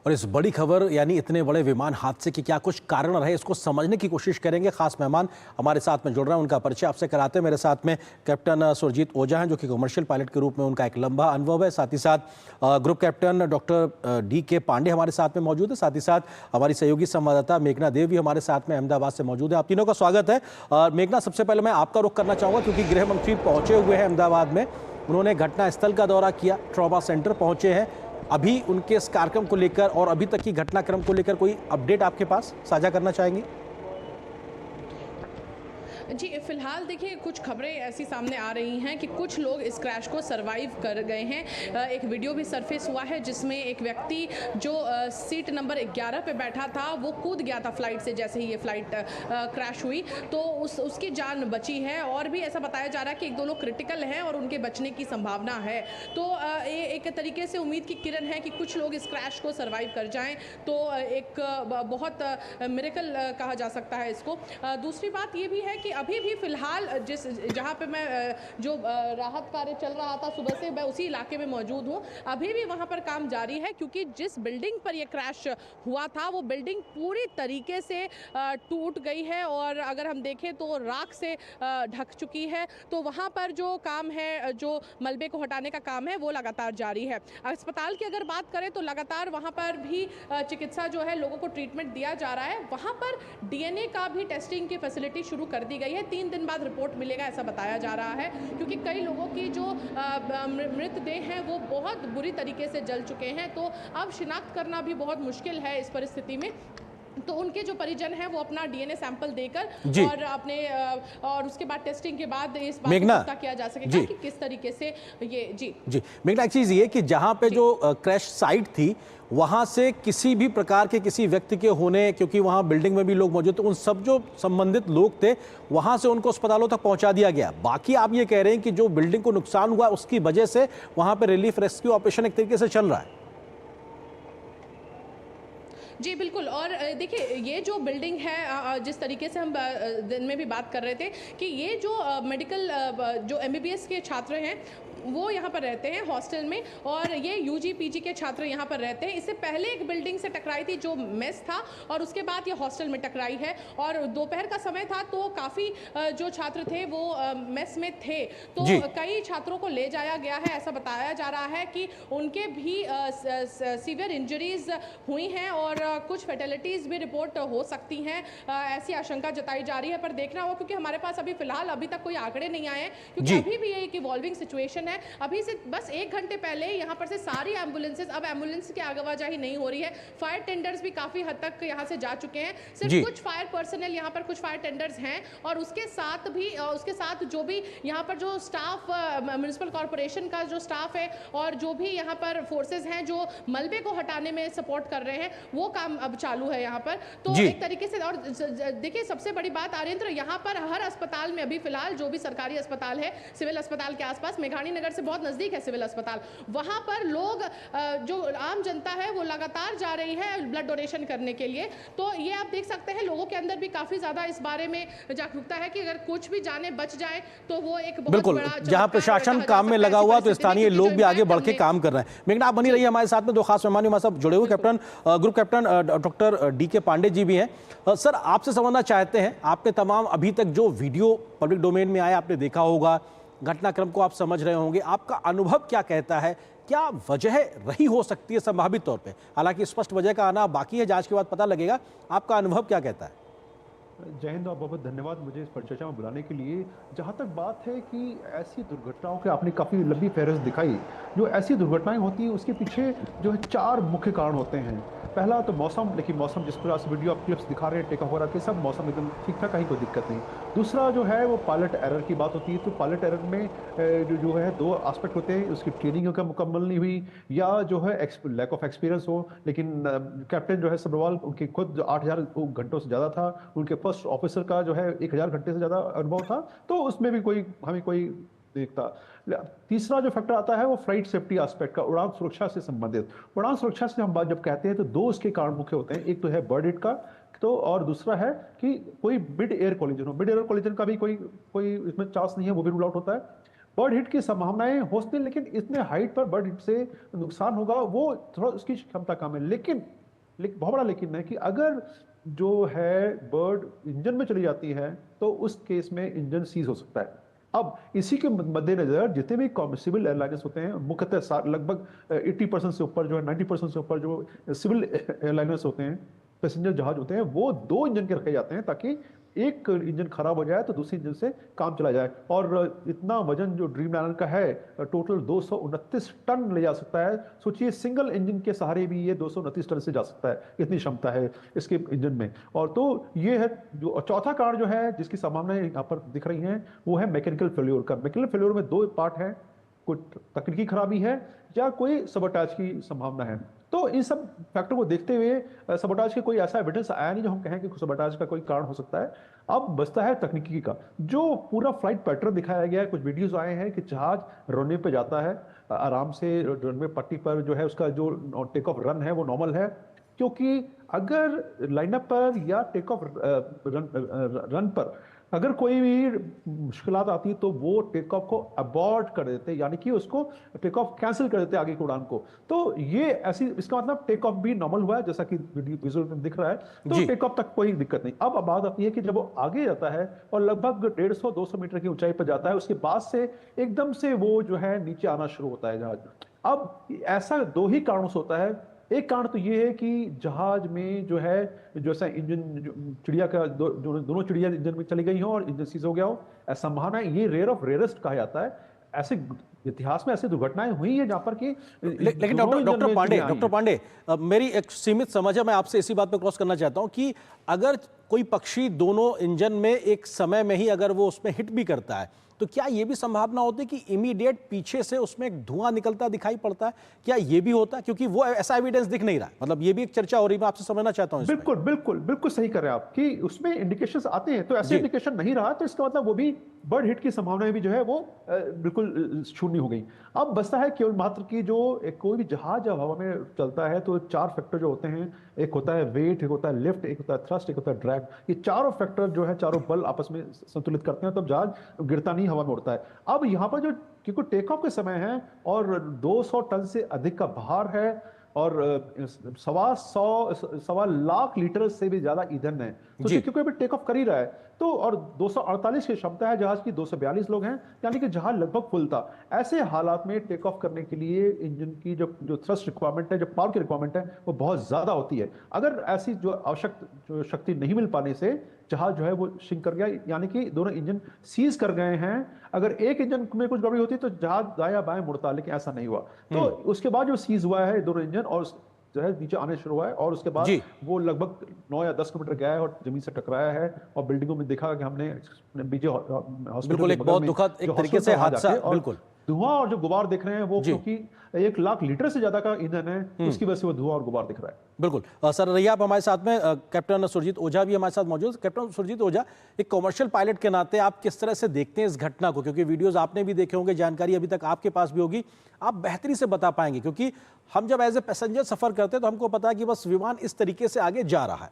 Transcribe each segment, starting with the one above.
और इस बड़ी खबर यानी इतने बड़े विमान हादसे के क्या कुछ कारण रहे, इसको समझने की कोशिश करेंगे। खास मेहमान हमारे साथ में जुड़ रहे हैं, उनका परिचय आपसे कराते हैं। मेरे साथ में कैप्टन सुरजीत ओझा हैं, जो कि कमर्शियल पायलट के रूप में उनका एक लंबा अनुभव है। साथ ही साथ group captain doctor DK. Pandey हमारे साथ में मौजूद है। साथ ही साथ हमारी सहयोगी संवाददाता मेघना देव भी हमारे साथ में अहमदाबाद से मौजूद है। आप तीनों का स्वागत है। मेघना, सबसे पहले मैं आपका रुख करना चाहूँगा, क्योंकि गृह मंत्री पहुंचे हुए हैं अहमदाबाद में। उन्होंने घटनास्थल का दौरा किया, ट्रॉमा सेंटर पहुंचे हैं। अभी उनके इस कार्यक्रम को लेकर और अभी तक की घटनाक्रम को लेकर कोई अपडेट आपके पास साझा करना चाहेंगे? जी, फिलहाल देखिए कुछ खबरें ऐसी सामने आ रही हैं कि कुछ लोग इस क्रैश को सरवाइव कर गए हैं। एक वीडियो भी सरफेस हुआ है जिसमें एक व्यक्ति जो सीट नंबर 11 पे बैठा था वो कूद गया था फ्लाइट से, जैसे ही ये फ्लाइट क्रैश हुई तो उसकी जान बची है। और भी ऐसा बताया जा रहा है कि एक दो लोग क्रिटिकल हैं और उनके बचने की संभावना है। तो ये एक तरीके से उम्मीद की किरण है कि कुछ लोग इस क्रैश को सरवाइव कर जाएँ, तो एक बहुत मिरेकल कहा जा सकता है इसको। दूसरी बात ये भी है कि अभी भी फिलहाल जहाँ पे मैं जो राहत कार्य चल रहा था सुबह से, मैं उसी इलाके में मौजूद हूँ। अभी भी वहाँ पर काम जारी है, क्योंकि जिस बिल्डिंग पर ये क्रैश हुआ था वो बिल्डिंग पूरी तरीके से टूट गई है और अगर हम देखें तो राख से ढक चुकी है। तो वहाँ पर जो काम है, जो मलबे को हटाने का काम है, वो लगातार जारी है। अस्पताल की अगर बात करें तो लगातार वहाँ पर भी चिकित्सा जो है, लोगों को ट्रीटमेंट दिया जा रहा है। वहाँ पर DNA का भी टेस्टिंग की फैसिलिटी शुरू कर दी गई है। 3 दिन बाद रिपोर्ट मिलेगा, ऐसा बताया जा रहा है, क्योंकि कई लोगों की जो मृतदेह हैं वो बहुत बुरी तरीके से जल चुके हैं। तो अब शिनाख्त करना भी बहुत मुश्किल है इस परिस्थिति में। तो उनके जो परिजन हैं वो अपना DNA सैंपल देकर और अपने और उसके बाद टेस्टिंग के बाद इस बात को पता किया जा सकेगा कि किस तरीके से ये जी मेघना, एक चीज ये कि जहां पे जो क्रैश साइट थी वहां से किसी भी प्रकार के किसी व्यक्ति के होने, क्योंकि वहां बिल्डिंग में भी लोग मौजूद थे, उन सब जो संबंधित लोग थे वहां से उनको अस्पतालों तक पहुंचा दिया गया। बाकी आप ये कह रहे हैं कि जो बिल्डिंग को नुकसान हुआ उसकी वजह से वहां पर रिलीफ रेस्क्यू ऑपरेशन एक तरीके से चल रहा है। जी बिल्कुल। और देखिए ये जो बिल्डिंग है, जिस तरीके से हम दिन में भी बात कर रहे थे कि ये जो मेडिकल जो MBBS के छात्र हैं वो यहाँ पर रहते हैं हॉस्टल में, और ये UG PG के छात्र यहाँ पर रहते हैं। इससे पहले एक बिल्डिंग से टकराई थी जो मेस था, और उसके बाद ये हॉस्टल में टकराई है। और दोपहर का समय था तो काफ़ी जो छात्र थे वो मेस में थे, तो कई छात्रों को ले जाया गया है। ऐसा बताया जा रहा है कि उनके भी सीवियर इंजरीज हुई हैं और कुछ फैटेलिटीज़ भी रिपोर्ट हो सकती हैं, ऐसी आशंका जताई जा रही है। पर देखना होगा, क्योंकि हमारे पास अभी फिलहाल अभी तक कोई आंकड़े नहीं आए हैं, क्योंकि अभी भी ये एक इवॉल्विंग सिचुएशन है। अभी से बस 1 घंटे पहले यहाँ पर से सारी एम्बुलेंसेज, अब एम्बुलेंस की आवाजाही नहीं हो रही है। फायर टेंडर्स भी काफ़ी हद तक यहाँ से जा चुके हैं। सिर्फ कुछ फायर पर्सनल यहाँ पर, कुछ फायर टेंडर्स हैं, और उसके साथ जो भी यहाँ पर जो स्टाफ, म्युनिसिपल कॉर्पोरेशन का जो स्टाफ है और जो भी यहाँ पर फोर्सेज हैं जो मलबे को हटाने में सपोर्ट कर रहे हैं, वो काम अब चालू है यहाँ पर। तो एक तरीके से, और देखिए सबसे बड़ी बात आर्येंद्र, यहाँ पर हर अस्पताल में अभी फिलहाल जो भी सरकारी अस्पताल है, सिविल अस्पताल के आसपास, मेघानी नगर से बहुत नजदीक है सिविल अस्पताल, वहां पर लोग, जो आम जनता है वो लगातार जा रही है ब्लड डोनेशन करने के लिए। तो ये आप देख सकते हैं लोगों के अंदर भी काफी ज्यादा इस बारे में जागरूकता है कि अगर कुछ भी जाने बच जाए तो वो एक बहुत बड़ा, जहां प्रशासन काम में लगा हुआ तो स्थानीय लोग भी आगे बढ़ के काम कर रहे हैं। मेघना, आप बनी रही हमारे साथ में, 2 खास मेहमान हमारे साथ जुड़े हुए, captain group captain doctor DK. Pandey ji भी हैं। सर, आपसे समझना चाहते हैं, आपने तमाम अभी तक जो वीडियो पब्लिक डोमेन में आया आपने देखा होगा, घटनाक्रम को आप समझ रहे होंगे, आपका अनुभव क्या कहता है? क्या वजह रही हो सकती है संभावित तौर पे? हालांकि स्पष्ट वजह का आना बाकी है, जांच के बाद पता लगेगा। आपका अनुभव क्या कहता है? जय हिंद और बहुत बहुत धन्यवाद मुझे इस परिचर्चा में बुलाने के लिए। जहाँ तक बात है कि ऐसी दुर्घटनाओं के आपने काफ़ी लंबी फहरिस्त दिखाई, जो ऐसी दुर्घटनाएं होती हैं उसके पीछे जो है 4 मुख्य कारण होते हैं। पहला तो मौसम, लेकिन मौसम जिस प्रकार से वीडियो आप क्लिप्स दिखा रहे हैं टेक ऑफ वगैरह के, सब मौसम एकदम ठीक ठाक, कहीं कोई दिक्कत नहीं। दूसरा जो है वो पायलट एरर की बात होती है। तो पायलट एरर में जो है 2 आस्पेक्ट होते हैं, उसकी ट्रेनिंग का मुकम्मल नहीं हुई, या जो है लैक ऑफ एक्सपीरियंस हो। लेकिन कैप्टन जो है सब्रवाल, उनके खुद 8000 घंटों से ज़्यादा था, उनके फर्स्ट ऑफिसर का जो है 1000 घंटे से ज़्यादा अनुभव था, तो उसमें भी हमें कोई देखता। तीसरा जो फैक्टर आता है वो फ्लाइट सेफ्टी एस्पेक्ट का, उड़ान सुरक्षा से संबंधित। उड़ान सुरक्षा से हम बात जब कहते हैं तो 2 इसके कारण मुख्य होते हैं। एक तो है बर्ड हिट का, तो और दूसरा है कि कोई मिड एयर कोलिजन हो। मिड एयर कोलिजन का भी कोई इसमें चांस नहीं है, वो भी रूल आउट होता है। बर्ड हिट की संभावनाएं हो सकती है, लेकिन इतने हाइट पर बर्ड हिट से नुकसान होगा वो थोड़ा उसकी क्षमता कम है। लेकिन बहुत बड़ा लेकिन है कि अगर जो है बर्ड इंजन में चली जाती है तो उस केस में इंजन सीज हो सकता है। अब इसी के मद्देनजर जितने भी सिविल एयरलाइंस होते हैं, मुख्यतः लगभग 80% से ऊपर जो है, 90% से ऊपर जो सिविल एयरलाइनर्स होते हैं, पैसेंजर जहाज होते हैं, वो 2 इंजन के रखे जाते हैं ताकि एक इंजन खराब हो जाए तो दूसरे इंजन से काम चला जाए। और इतना वजन जो ड्रीम लाइनर का है, टोटल 229 टन ले जा सकता है। सोचिए सिंगल इंजन के सहारे भी ये 229 टन से जा सकता है, इतनी क्षमता है इसके इंजन में। और तो ये है जो चौथा कारण जो है जिसकी संभावनाएं यहाँ पर दिख रही हैं, वो है मैकेनिकल फेल्योर का। मैकेनिकल फेल्योर में 2 पार्ट है, कोई तकनीकी खराबी है या कोई सबोटाज की संभावना है। तो इन सब फैक्टर को देखते हुए सबोटाज के कोई ऐसा एविडेंस आया नहीं जो हम कहें कि सबोटाज का कोई कारण हो सकता है। अब बचता है तकनीकी का, जो पूरा फ्लाइट पैटर्न दिखाया गया है। कुछ वीडियोस आए हैं कि जहाज रनवे पे जाता है, आराम से रनवे पट्टी पर जो है उसका जो टेक ऑफ रन है वो नॉर्मल है, क्योंकि अगर लाइनअप पर या टेक ऑफ रन पर अगर कोई भी मुश्किलात आती तो वो टेक ऑफ को अबॉर्ट कर देते, यानी कि उसको टेक ऑफ कैंसिल कर देते आगे की उड़ान को। तो ये ऐसी, इसका मतलब टेक ऑफ भी नॉर्मल हुआ है जैसा कि वीडियो विजुअल में दिख रहा है, तो टेक ऑफ तक कोई दिक्कत नहीं। अब बात आती है कि जब वो आगे जाता है और लगभग 150-200 मीटर की ऊंचाई पर जाता है, उसके बाद से एकदम से वो जो है नीचे आना शुरू होता है जहाज। अब ऐसा 2 ही कारणों से होता है। एक कारण तो ये है कि जहाज में जो है जैसा इंजन चिड़िया का दोनों चिड़िया इंजन में चली गई हो और इंजन सीज हो गया हो, ऐसा संभावना है। ये रेयर ऑफ रेयरेस्ट कहा जाता है। ऐसे इतिहास में ऐसी दुर्घटनाएं हुई है जहां पर कि लेकिन डॉक्टर पांडे, मेरी एक सीमित समझ है, मैं आपसे इसी बात पे क्रॉस करना चाहता हूं कि अगर कोई पक्षी दोनों इंजन में एक समय में ही अगर वो उसमें हिट भी करता है तो क्या ये भी संभावना होती है कि इमीडिएट पीछे से उसमें एक धुआं निकलता दिखाई पड़ता है? क्या ये भी होता है? क्योंकि वो ऐसा एविडेंस दिख नहीं रहा है, मतलब ये भी एक चर्चा हो रही है, मैं आपसे समझना चाहता हूं। बिल्कुल बिल्कुल बिल्कुल सही कर रहे हैं आप कि उसमें इंडिकेशंस आते हैं, तो ऐसे इंडिकेशन नहीं रहा तो इसका मतलब वो भी बर्ड हिट की संभावना भी जो है वो बिल्कुल शून्य हो गई। अब बचता है केवल मात्र की जो कोई भी जहाज जब हवा में चलता है तो 4 फैक्टर जो होते हैं, एक होता है वेट, एक होता है लिफ्ट, एक होता है थ्रस्ट, एक होता है ड्रैग। ये चारों फैक्टर जो है, चारों बल आपस में संतुलित करते हैं, तब जहाज गिरता नहीं, हवा में उड़ता है। अब यहाँ पर जो क्योंकि टेक ऑफ के समय है और 200 टन से अधिक का भार है और 1.25 लाख लीटर से भी ज्यादा ईंधन है, तो क्योंकि अभी टेक ऑफ कर ही रहा है तो, और 248 की क्षमता है जहाज की, 242 लोग हैं, यानी कि जहाज लगभग फुल था। ऐसे हालात में टेक ऑफ करने के लिए इंजन की जो थ्रस्ट रिक्वायरमेंट है, जो पावर की रिक्वायरमेंट है, वो बहुत ज्यादा होती है। अगर ऐसी जो आवश्यक जो शक्ति नहीं मिल पाने से जहाज जो है वो सिंक कर गया, यानी कि दोनों इंजन सीज कर गए हैं। अगर एक इंजन में कुछ गड़बड़ी होती तो जहाज दाया बाएं मुड़ता, लेकिन ऐसा नहीं हुआ। तो उसके बाद जो सीज हुआ है दोनों इंजन और जो है नीचे आने शुरू हुआ है, और उसके बाद वो लगभग 9 या 10 किलोमीटर गया है और जमीन से टकराया है और बिल्डिंगों में देखा कि हमने बीजे हॉस्पिटल, एक बहुत दुखद एक तरीके से हादसा, बिल्कुल धुआं और जो गुबार दिख रहे हैं वो क्योंकि 1 लाख लीटर से ज्यादा का ईंधन है, उसकी वजह से वो धुआं और गुबार दिख रहा है। बिल्कुल सर, रहिए आप हमारे साथ में। कैप्टन सुरजीत ओझा भी हमारे साथ मौजूद। कैप्टन सुरजीत ओझा, एक कमर्शियल पायलट के नाते आप किस तरह से देखते हैं इस घटना को? क्योंकि वीडियोस आपने भी देखे होंगे, जानकारी अभी तक आपके पास भी होगी, आप बेहतरी से बता पाएंगे, क्योंकि हम जब एज ए पैसेंजर सफर करते हैं तो हमको पता है कि बस विमान इस तरीके से आगे जा रहा है,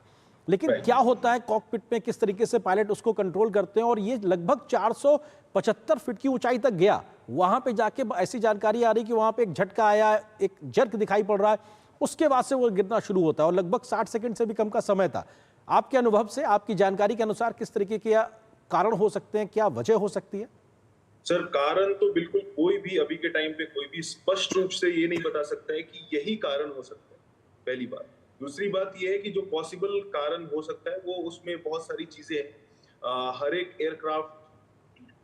लेकिन क्या होता है कॉकपिट में, किस तरीके से पायलट उसको कंट्रोल करते हैं? और ये लगभग 475 फीट की ऊंचाई तक गया, वहां पे जाके ऐसी जानकारी आ रही कि वहां पे एक झटका आया, एक जर्क दिखाई पड़ रहा है, उसके बाद से वो गिरना शुरू होता है और लगभग 60 सेकंड से भी कम का समय था। आपके अनुभव से, आपकी जानकारी के अनुसार किस तरीके के कारण हो सकते हैं, क्या वजह हो सकती है? सर, कारण तो बिल्कुल कोई भी अभी के टाइम पे कोई भी स्पष्ट रूप से ये नहीं बता सकता है कि यही कारण हो सकता है, पहली बात। दूसरी बात ये है कि जो पॉसिबल कारण हो सकता है वो उसमें बहुत सारी चीजें हैं। हर एक एयरक्राफ्ट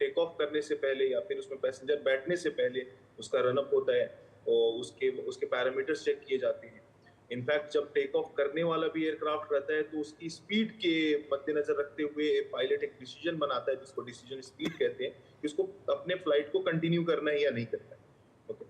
टेक ऑफ करने से पहले या फिर उसमें पैसेंजर बैठने से पहले उसका रनअप होता है और उसके पैरामीटर्स चेक किए जाते हैं। इनफैक्ट जब टेक ऑफ करने वाला भी एयरक्राफ्ट रहता है तो उसकी स्पीड के मद्देनजर रखते हुए पायलट एक डिसीजन बनाता है, जिसको डिसीजन स्पीड कहते हैं, कि उसको अपने फ्लाइट को कंटिन्यू करना है या नहीं करना है। ओके,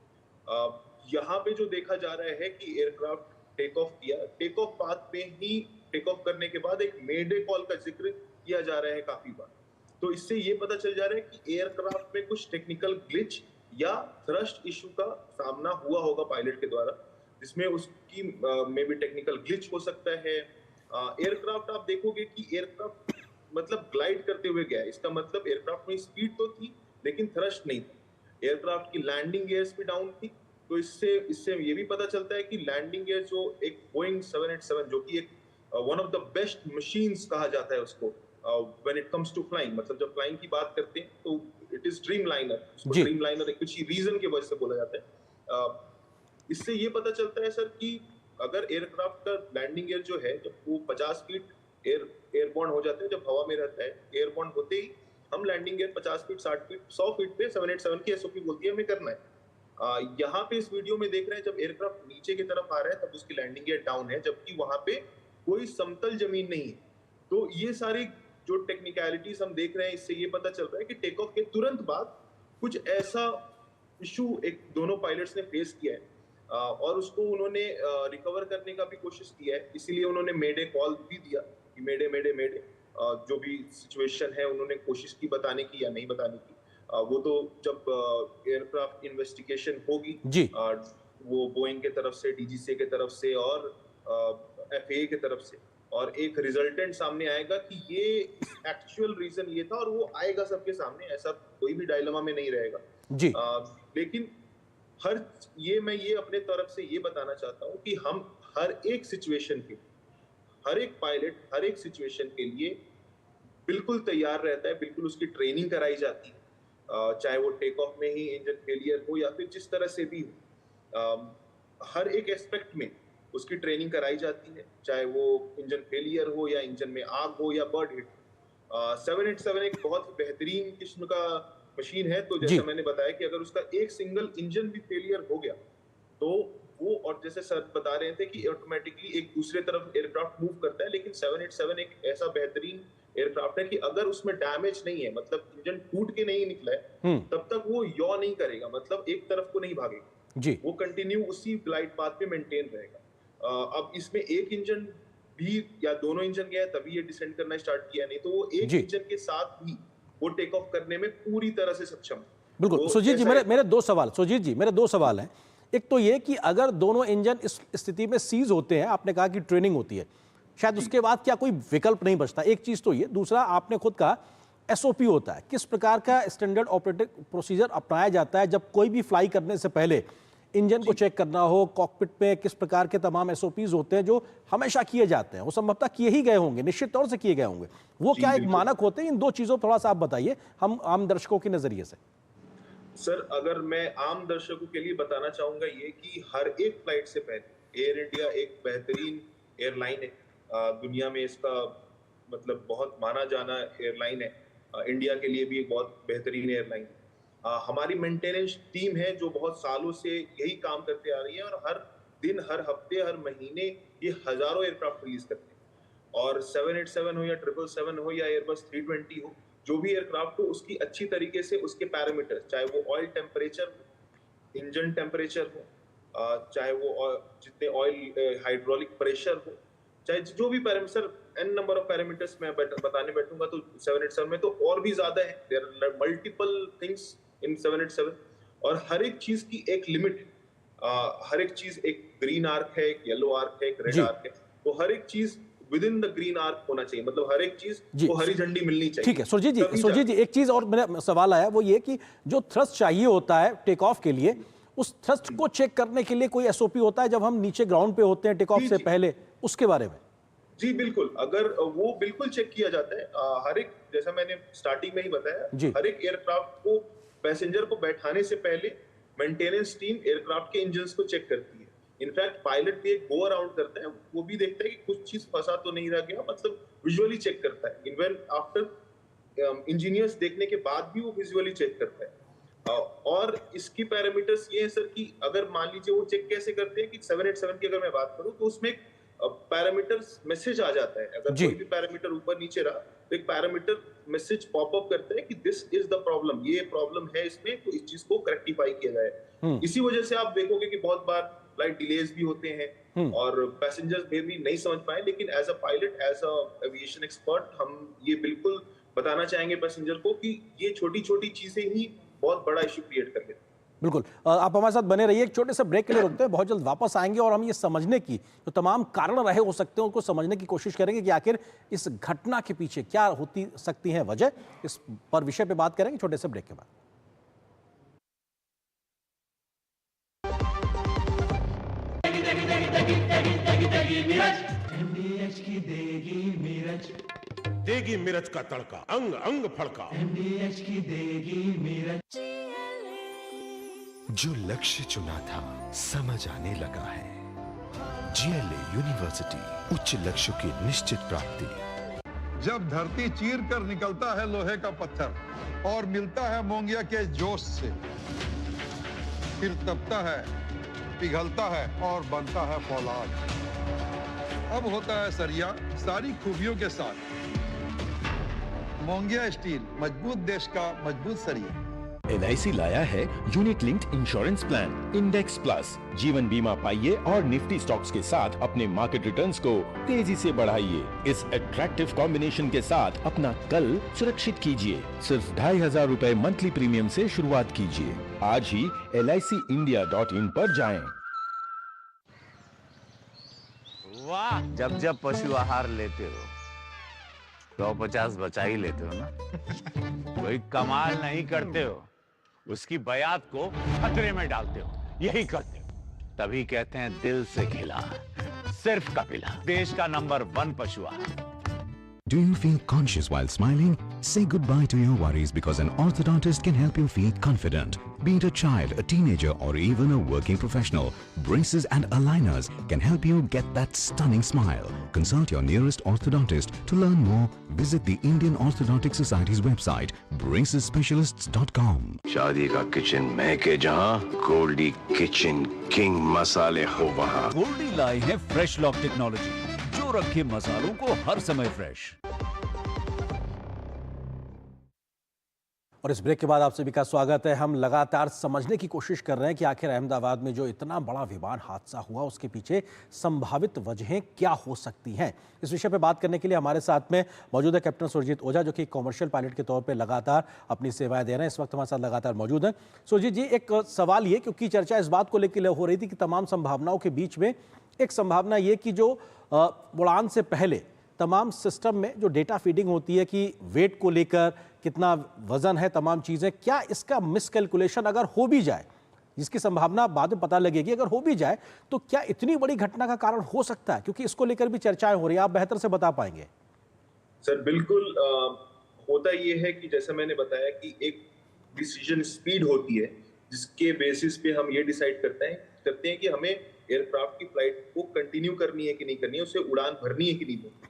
यहाँ पे जो देखा जा रहा है कि एयरक्राफ्ट टेक ऑफ किया, टेक ऑफ पाथ में ही टेक ऑफ करने के बाद एक मेडे कॉल का जिक्र किया जा रहा है काफी बार। तो इससे ये पता चल जा रहा है कि एयरक्राफ्ट में कुछ टेक्निकल ग्लिच या थ्रस्ट इशू का सामना हुआ होगा पायलट के द्वारा, जिसमें उसकी में भी टेक्निकल ग्लिच हो सकता है। एयरक्राफ्ट आप देखोगे कि एयरक्राफ्ट मतलब ग्लाइड करते हुए गया है, इसका मतलब एयरक्राफ्ट में स्पीड तो थी लेकिन थ्रस्ट नहीं था। एयरक्राफ्ट की लैंडिंग गियर्स भी डाउन थी। तो इससे इससे ये भी पता चलता है कि लैंडिंग गियर जो एक बोइंग 787 जो कि एक one of the best machines कहा जाता है उसको when it comes to flying, मतलब जब फ्लाइंग की बात करते हैं तो इट इज ड्रीम लाइनर, उसको जी ड्रीम लाइनर कुछ ही रीजन की वजह से बोला जाता है। इससे ये पता चलता है सर कि अगर एयरक्राफ्ट का लैंडिंग गियर जो है जब वो 50 फीट एयरबॉर्न हो जाते हैं, जब हवा में रहता है, एयरबॉर्न होते ही हम landing gear 50 feet 60 feet 100 feet पे 787 की एसओपी बोलती है हमें करना है। यहाँ पे इस वीडियो में देख रहे हैं जब एयरक्राफ्ट नीचे की तरफ आ रहा है तब उसकी लैंडिंग गियर डाउन है, जबकि वहां पे कोई समतल जमीन नहीं है। तो ये सारी जो टेक्निकलिटीज हम देख रहे हैं इससे ये पता चल रहा है कि टेक ऑफ के तुरंत बाद कुछ ऐसा इशू एक दोनों पायलट्स ने फेस किया है और उसको उन्होंने रिकवर करने का भी कोशिश किया है। इसीलिए उन्होंने मेडे कॉल भी दिया कि मेडे मेडे मेडे, जो भी सिचुएशन है उन्होंने कोशिश की बताने की या नहीं बताने की, वो तो जब एयरक्राफ्ट इन्वेस्टिगेशन होगी जी वो बोइंग के तरफ से, डीजीसीए के तरफ से और एफएए की तरफ से, और एक रिजल्टेंट सामने आएगा कि ये एक्चुअल रीजन ये था, और वो आएगा सबके सामने, ऐसा कोई भी डायलेमा में नहीं रहेगा। जी लेकिन मैं ये अपने तरफ से ये बताना चाहता हूँ कि हम हर एक सिचुएशन के, हर एक पायलट हर एक सिचुएशन के लिए बिल्कुल तैयार रहता है, बिल्कुल उसकी ट्रेनिंग कराई जाती है, चाहे वो टेक ऑफ में ही इंजन फेलियर हो या फिर जिस तरह से भी हो, हर एक एस्पेक्ट में उसकी ट्रेनिंग कराई जाती है, चाहे वो इंजन फेलियर हो या इंजन में आग हो या बर्ड हिट। 787 एक बहुत बेहतरीन किस्म का मशीन है, तो जैसा मैंने बताया कि अगर उसका एक सिंगल इंजन भी फेलियर हो गया तो वो, और जैसे सर बता रहे थे कि ऑटोमेटिकली एक दूसरे तरफ एयरक्राफ्ट मूव करता है, लेकिन 787 एक ऐसा बेहतरीन एयरक्राफ्ट है कि अगर उसमें डैमेज नहीं है, मतलब इंजन टूट के नहीं निकला है, तब तक वो यॉ नहीं करेगा, मतलब एक तरफ को नहीं भागेगा जी वो कंटिन्यू उसी ग्लाइड पाथ पे मेंटेन रहेगा। अब इसमें एक इंजन भी या दोनों इंजन गया तभी ये डिसेंड करना स्टार्ट किया, नहीं तो वो एक इंजन के साथ भी वो टेक ऑफ करने में पूरी तरह से सक्षम। बिल्कुल। सुजीत जी, मेरे दो सवाल, सुजीत जी मेरे दो सवाल हैं। एक तो ये कि अगर दोनों इंजन इस स्थिति में सीज होते हैं, आपने कहा कि ट्रेनिंग होती है, शायद उसके बाद क्या कोई विकल्प नहीं बचता, एक चीज तो ये। दूसरा, आपने खुद कहा एसओपी होता है, किस प्रकार का स्टैंडर्ड ऑपरेटिंग प्रोसीजर अपनाया जाता है जब कोई भी फ्लाई करने से पहले इंजन को चेक करना हो, कॉकपिट में किस प्रकार के तमाम एसओपीज होते हैं जो हमेशा किए जाते हैं, वो संभवतः किए ही गए होंगे, निश्चित तौर से किए गए होंगे, वो क्या एक मानक होते हैं? इन दो चीजों थोड़ा सा आप बताइए हम आम दर्शकों के नजरिए से। सर, अगर मैं आम दर्शकों के लिए बताना चाहूंगा ये कि हर एक फ्लाइट से पहले एयर इंडिया एक बेहतरीन एयरलाइन है, दुनिया में इसका मतलब बहुत माना जाना एयरलाइन है, इंडिया के लिए भी एक बहुत बेहतरीन एयरलाइन है। हमारी मेंटेनेंस टीम है जो बहुत सालों से यही काम करते आ रही है, और हर दिन, हर हफ्ते, हर महीने ये हजारों एयरक्राफ्ट रिलीज करते हैं, और 787 हो या 777 हो या एयरबस 320 हो, जो भी एयरक्राफ्ट हो उसकी अच्छी तरीके से उसके पैरामीटर, चाहे वो ऑयल टेम्परेचर हो, इंजन टेम्परेचर हो, चाहे वो जितने ऑयल हाइड्रोलिक प्रेशर हो, चाहे जो भी parameter, n number of parameters मैं बताने बैठूंगा तो 787 में तो और भी ज्यादा है, there are multiple things in 787, और हर एक चीज की एक लिमिट है, हर एक चीज, एक ग्रीन आर्क है, एक येलो आर्क है, एक रेड आर्क है, तो हर एक चीज with in the green arc होना चाहिए, मतलब हर एक चीज को हरी झंडी मिलनी चाहिए। ठीक है सुरजीत जी, एक चीज और मेरा सवाल आया, वो ये कि जो थ्रस्ट चाहिए होता है टेक ऑफ के लिए, उस थ्रस्ट को चेक करने के लिए कोई एसओपी होता है जब हम नीचे ग्राउंड पे होते हैं टेक ऑफ से पहले, उसके बारे में? जी बिल्कुल, अगर वो बिल्कुल चेक किया जाता है, हर एक, जैसा मैंने स्टार्टिंग में ही बताया, हर एक एयरक्राफ्ट को पैसेंजर को बैठाने से पहले मेंटेनेंस टीम एयरक्राफ्ट के इंजन्स को चेक करती है। इनफैक्ट पायलट भी एक गो अराउंड करता है, वो भी देखता है कि कुछ चीज फंसा तो नहीं रह गया, मतलब विजुअली चेक करता है, इवन आफ्टर इंजीनियर्स देखने के बाद भी वो विजुअली चेक करता है। और इसकी पैरामीटर्स ये है सर कि अगर मान लीजिए वो चेक कैसे करते हैं कि 787 की अगर मैं बात करूं तो उसमें एक पैरामीटर मैसेज आ जाता है, अगर कोई भी पैरामीटर ऊपर नीचे रहा तो एक पैरामीटर मैसेज पॉपअप करता है कि दिस इज द प्रॉब्लम, ये प्रॉब्लम है इसमें, तो इस चीज को रेक्टिफाई किया जाए। इसी वजह से आप देखोगे कि बहुत बार फ्लाइट डिलेज भी होते हैं और पैसेंजर्स भी नहीं समझ पाए, लेकिन as a pilot, as a aviation expert, हम ये बिल्कुल बताना चाहेंगे पैसेंजर को कि ये छोटी छोटी चीजें ही बहुत बड़ा इश्यू क्रिएट कर लेते हैं। बिल्कुल, आप हमारे साथ बने रहिए, एक छोटे से ब्रेक के लिए रुकते हैं, बहुत जल्द वापस आएंगे और हम ये समझने की जो तमाम कारण रहे हो सकते हैं उनको समझने की कोशिश करेंगे कि आखिर इस घटना के पीछे क्या होती सकती है वजह, इस पर विषय पे बात करेंगे छोटे से ब्रेक के बाद। MDH की देगी मिर्च, देगी मिर्च का तड़का, अंग अंग फड़का। MDH की देगी मिर्च। जो लक्ष्य चुना था समझ आने लगा है। GLA यूनिवर्सिटी, उच्च लक्ष्य की निश्चित प्राप्ति। जब धरती चीर कर निकलता है लोहे का पत्थर और मिलता है मोंगिया के जोश से, फिर तपता है, पिघलता है और बनता है फौलाद। अब होता है सरिया सारी खूबियों के साथ। मोंगिया स्टील, मजबूत देश का मजबूत सरिया। LIC लाया है unit linked insurance plan index plus. जीवन बीमा पाइए और निफ्टी स्टॉक्स के साथ अपने मार्केट रिटर्न्स को तेजी से बढ़ाइए। इस अट्रैक्टिव कॉम्बिनेशन के साथ अपना कल सुरक्षित कीजिए। सिर्फ 2500 रुपए मंथली प्रीमियम से शुरुआत कीजिए। आज ही LICindia.in पर जाएं। वाह, जब जब पशु आहार लेते हो 150 बचा ही लेते हो ना। कोई कमाल नहीं करते हो, उसकी बयात को खतरे में डालते हो, यही करते हो। तभी कहते हैं दिल से खिला, सिर्फ कपिला, देश का नंबर 1 पशु आहार। Do you feel conscious while smiling? Say goodbye to your worries because an orthodontist can help you feel confident. Be it a child, a teenager, or even a working professional, braces and aligners can help you get that stunning smile. Consult your nearest orthodontist. To learn more, visit the Indian Orthodontic Society's website, bracesspecialists.com. शादी का kitchen महके जहां, Goldy kitchen king मसाले हो वहां। गोल्डी लाई है fresh lock technology, जो रखे मसालों को हर समय फ्रेश। और इस ब्रेक के बाद आप सभी का स्वागत है। हम लगातार समझने की कोशिश कर रहे हैं कि आखिर अहमदाबाद में जो इतना बड़ा विमान हादसा हुआ उसके पीछे संभावित वजहें क्या हो सकती हैं। इस विषय पे बात करने के लिए हमारे साथ में मौजूद है कैप्टन सुरजीत ओझा, जो कि कॉमर्शियल पायलट के तौर पे लगातार अपनी सेवाएं दे रहे हैं। इस वक्त हमारे साथ लगातार मौजूद हैं। सुरजीत जी, एक सवाल ये, क्योंकि चर्चा इस बात को लेकर हो रही थी कि तमाम संभावनाओं के बीच में एक संभावना ये कि जो उड़ान से पहले तमाम सिस्टम में जो डेटा फीडिंग होती है कि वेट को लेकर कितना वजन है, तमाम चीज़ें, क्या इसका मिसकैलकुलेशन अगर हो भी जाए, जिसकी संभावना बाद में पता लगेगी, अगर हो भी जाए तो क्या इतनी बड़ी घटना का कारण हो सकता है? क्योंकि इसको लेकर भी चर्चाएं हो रही हैं, आप बेहतर से बता पाएंगे। सर बिल्कुल, होता ये है कि जैसा मैंने बताया कि एक डिसीजन स्पीड होती है जिसके बेसिस पे हम ये डिसाइड करते हैं कि हमें एयरक्राफ्ट की फ्लाइट को कंटिन्यू करनी है कि नहीं करनी है, उसे उड़ान भरनी है कि नहीं भरनी है।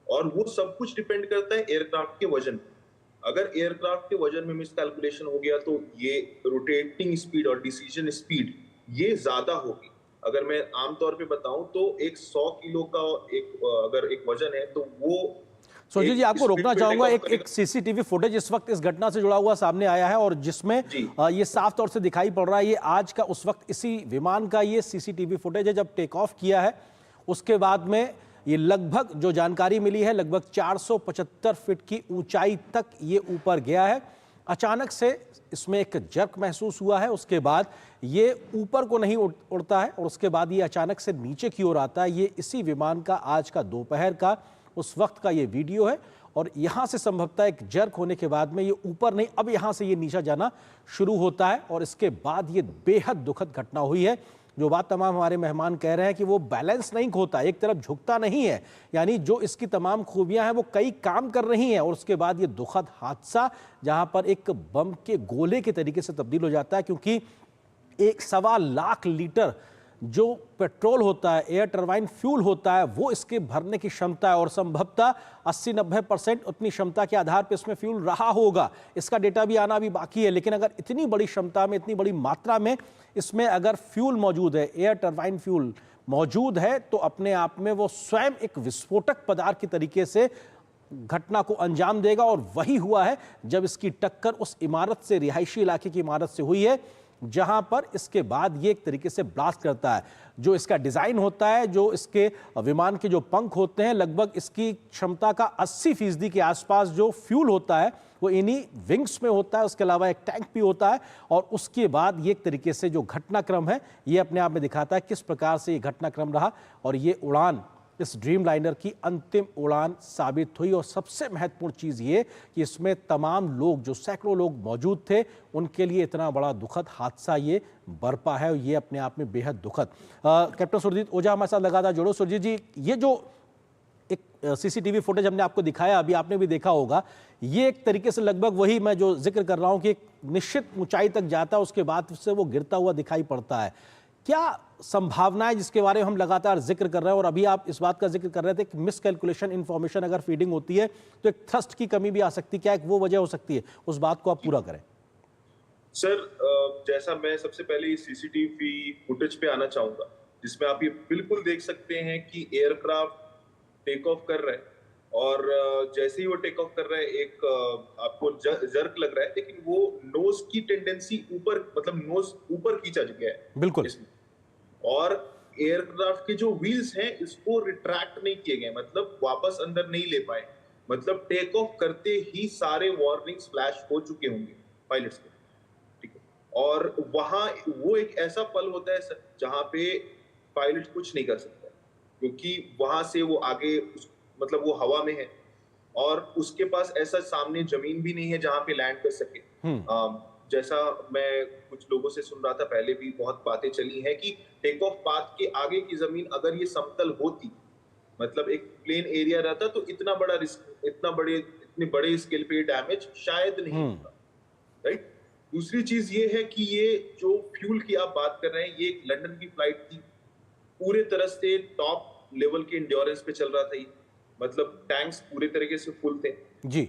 और वो सब कुछ डिपेंड करता है एयरक्राफ्ट के वजन पर। अगर एयरक्राफ्ट के वजन में मिसकैलकुलेशन हो गया तो ये रोटेटिंग स्पीड और डिसीजन स्पीड ये ज्यादा होगी। अगर मैं आमतौर पे बताऊं तो एक 100 किलो का अगर एक वजन है तो वो सुरजीत जी, आपको रोकना चाहूंगा। एक सीसीटीवी फुटेज इस वक्त इस घटना से जुड़ा हुआ सामने आया है और जिसमें ये साफ तौर से दिखाई पड़ रहा है, ये आज का उस वक्त इसी विमान का ये सीसीटीवी फुटेज है जब टेक ऑफ किया है। उसके बाद में ये लगभग जो जानकारी मिली है, लगभग 475 फीट की ऊंचाई तक ये ऊपर गया है। अचानक से इसमें एक जर्क महसूस हुआ है, उसके बाद ये ऊपर को नहीं उड़ता है और उसके बाद ये अचानक से नीचे की ओर आता है। ये इसी विमान का आज का दोपहर का उस वक्त का ये वीडियो है और यहाँ से संभवतः एक जर्क होने के बाद में ये ऊपर नहीं, अब यहाँ से ये नीचे जाना शुरू होता है और इसके बाद ये बेहद दुखद घटना हुई है। जो बात तमाम हमारे मेहमान कह रहे हैं कि वो बैलेंस नहीं होता, एक तरफ झुकता नहीं है, यानी जो इसकी तमाम खूबियां हैं वो कई काम कर रही हैं और उसके बाद ये दुखद हादसा जहां पर एक बम के गोले के तरीके से तब्दील हो जाता है, क्योंकि 1.25 लाख लीटर जो पेट्रोल होता है, एयर टरबाइन फ्यूल होता है, वो इसके भरने की क्षमता है और संभवतः 80-90% उतनी क्षमता के आधार पर इसमें फ्यूल रहा होगा। इसका डेटा भी आना भी बाकी है, लेकिन अगर इतनी बड़ी क्षमता में, इतनी बड़ी मात्रा में इसमें अगर फ्यूल मौजूद है, एयर टरबाइन फ्यूल मौजूद है, तो अपने आप में वो स्वयं एक विस्फोटक पदार्थ के तरीके से घटना को अंजाम देगा। और वही हुआ है जब इसकी टक्कर उस इमारत से, रिहायशी इलाके की इमारत से हुई है, जहां पर इसके बाद ये एक तरीके से ब्लास्ट करता है। जो इसका डिजाइन होता है, जो इसके विमान के जो पंख होते हैं, लगभग इसकी क्षमता का 80% के आसपास जो फ्यूल होता है वो इन्हीं विंग्स में होता है। उसके अलावा एक टैंक भी होता है और उसके बाद ये एक तरीके से जो घटनाक्रम है ये अपने आप में दिखाता है किस प्रकार से ये घटनाक्रम रहा और ये उड़ान इस ड्रीम लाइनर की अंतिम उड़ान साबित हुई। और सबसे महत्वपूर्ण चीज़ ये कि इसमें तमाम लोग, जो सैकड़ों लोग मौजूद थे, उनके लिए इतना बड़ा दुखद हादसा ये बरपा है, और ये अपने आप में बेहद दुखद। कैप्टन सुरजीत ओझा हमारे साथ लगातार जुड़ो। सुरजीत जी, ये जो एक सीसीटीवी फुटेज हमने आपको दिखाया, अभी आपने भी देखा होगा, ये एक तरीके से लगभग वही मैं जो जिक्र कर रहा हूं कि एक निश्चित ऊंचाई तक जाता है, उसके बाद से वो गिरता हुआ दिखाई पड़ता है। क्या संभावनाएं जिसके बारे में हम लगातार जिक्र कर रहे हैं, और अभी आप इस बात का जिक्र कर रहे थे कि मिसकैलकुलेशन इन्फॉर्मेशन अगर फीडिंग होती है तो एक थ्रस्ट की कमी भी आ सकती है, क्या एक वो वजह हो सकती है? उस बात को आप पूरा करें। सर, जैसा मैं सबसे पहले इस सीसीटीवी फुटेज पे आना चाहूंगा, जिसमें आप ये बिल्कुल देख सकते हैं कि एयरक्राफ्ट टेक ऑफ कर रहा है, और जैसे ही वो टेक ऑफ कर रहा है एक आपको जर्क लग रहा है, लेकिन वो नोज की टेंडेंसी ऊपर, मतलब नोज ऊपर खींचा गया है बिल्कुल इसमें। और एयरक्राफ्ट के जो व्हील्स हैं इसको रिट्रैक्ट नहीं किए गए, मतलब वापस अंदर नहीं ले पाए। मतलब टेक ऑफ करते ही सारे वार्निंग्स फ्लैश हो चुके होंगे पायलट्स के, ठीक है। और वहां वो एक ऐसा पल होता है सर जहां पे पायलट कुछ नहीं कर सकता, क्योंकि वहां से वो आगे मतलब वो हवा में है, और उसके पास ऐसा सामने जमीन भी नहीं है जहां पे लैंड कर सके। जैसा मैं कुछ लोगों से सुन रहा था, पहले भी बहुत बातें चली हैं कि टेक ऑफ पाथ के आगे की जमीन अगर ये समतल होती, मतलब एक प्लेन एरिया रहता, तो इतना बड़ा रिस्क, इतने बड़े स्केल पे डैमेज शायद नहीं होता, राइट। दूसरी चीज ये है कि ये जो फ्यूल की आप बात कर रहे हैं, ये एक लंदन की फ्लाइट थी, पूरे तरह से टॉप लेवल के इंड्योरेंस पे चल रहा था ये, मतलब टैंक्स पूरे तरीके से फुल थे जी।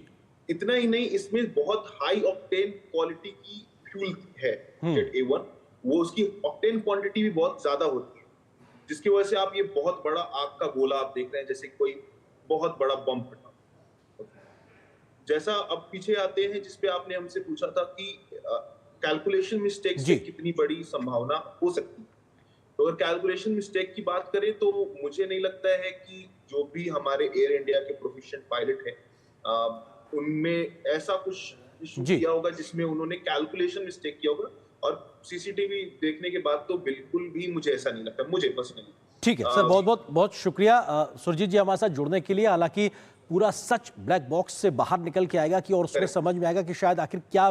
इतना ही नहीं, इसमें बहुत हाई ऑक्टेन क्वालिटी की फ्यूल है जेट A1, वो उसकी ऑक्टेन क्वांटिटी भी बहुत ज्यादा होती है, जिसकी वजह से आप ये बहुत बड़ा आग का गोला आप देख रहे हैं, जैसे कोई बहुत बड़ा बम फटा। जैसा अब पीछे आते हैं जिसपे आपने हमसे पूछा था कि कैलकुलेशन मिस्टेक से कितनी बड़ी संभावना हो सकती है। तो अगर कैलकुलेशन मिस्टेक की बात करें तो मुझे नहीं लगता है कि जो भी हमारे एयर इंडिया के प्रोफिशिएंट पायलट हैं, उनमें ऐसा कुछ इशू किया होगा जिसमें उन्होंने कैलकुलेशन मिस्टेक किया होगा। और सीसीटीवी देखने के बाद तो बिल्कुल भी मुझे ऐसा नहीं लगता, मुझे पर्सनली। ठीक है सर, बहुत शुक्रिया सुरजीत जी हमारे साथ जुड़ने के लिए। हालांकि पूरा सच ब्लैक बॉक्स से बाहर निकल के आएगा कि और उसमें समझ में आएगा कि शायद आखिर क्या